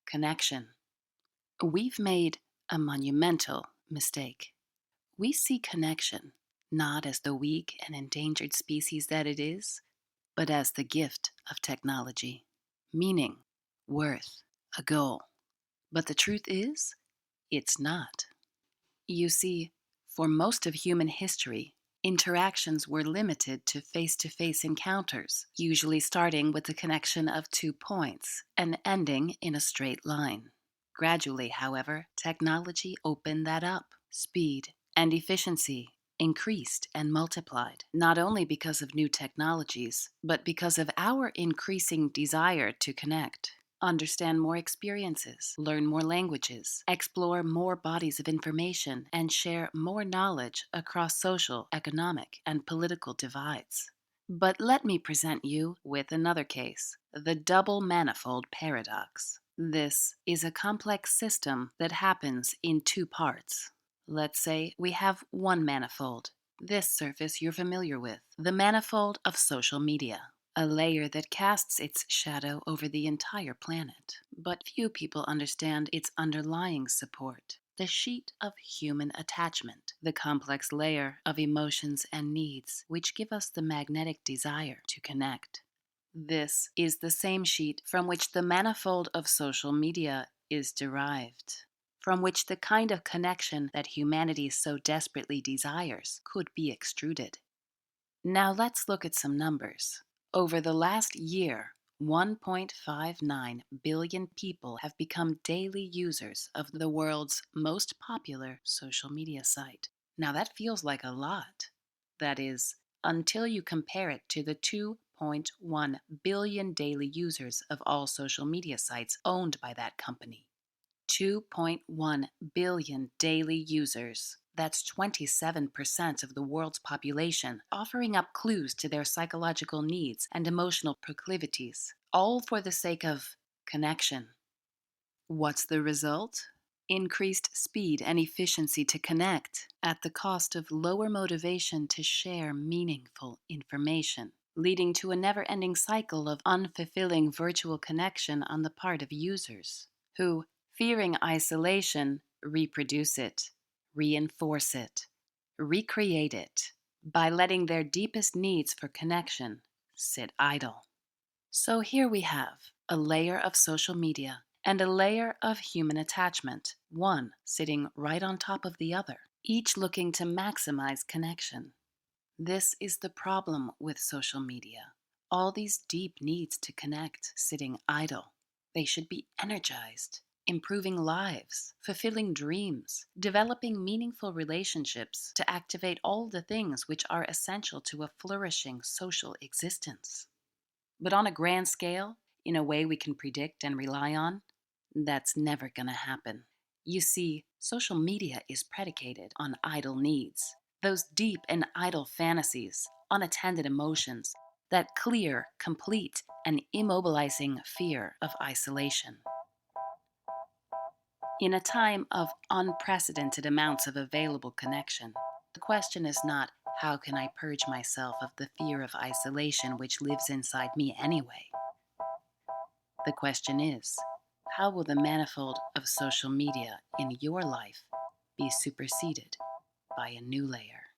connection. We've made a monumental mistake. We see connection not as the weak and endangered species that it is, but as the gift of technology, meaning, worth, a goal. But the truth is, it's not. You see, for most of human history, interactions were limited to face-to-face encounters, usually starting with the connection of 2 points and ending in a straight line. Gradually, however, technology opened that up. Speed and efficiency increased and multiplied, not only because of new technologies, but because of our increasing desire to connect, understand more experiences, learn more languages, explore more bodies of information, and share more knowledge across social, economic, and political divides. But let me present you with another case, the double manifold paradox. This is a complex system that happens in 2 parts. Let's say we have one manifold. This surface you're familiar with, the manifold of social media, a layer that casts its shadow over the entire planet. But few people understand its underlying support, the sheet of human attachment, the complex layer of emotions and needs which give us the magnetic desire to connect. This is the same sheet from which the manifold of social media is derived, from which the kind of connection that humanity so desperately desires could be extruded. Now let's look at some numbers. Over the last year, 1.59 billion people have become daily users of the world's most popular social media site. Now that feels like a lot. That is, until you compare it to the 2.1 billion daily users of all social media sites owned by that company. 2.1 billion daily users. That's 27% of the world's population, offering up clues to their psychological needs and emotional proclivities, all for the sake of connection. What's the result? Increased speed and efficiency to connect, at the cost of lower motivation to share meaningful information, leading to a never-ending cycle of unfulfilling virtual connection on the part of users, who, fearing isolation, reproduce it, reinforce it, recreate it, by letting their deepest needs for connection sit idle. So here we have a layer of social media and a layer of human attachment, one sitting right on top of the other, each looking to maximize connection. This is the problem with social media. All these deep needs to connect sitting idle. They should be energized, improving lives, fulfilling dreams, developing meaningful relationships to activate all the things which are essential to a flourishing social existence. But on a grand scale, in a way we can predict and rely on, that's never going to happen. You see, social media is predicated on idle needs, those deep and idle fantasies, unattended emotions, that clear, complete, and immobilizing fear of isolation. In a time of unprecedented amounts of available connection, the question is not, how can I purge myself of the fear of isolation which lives inside me anyway? The question is, how will the manifold of social media in your life be superseded by a new layer?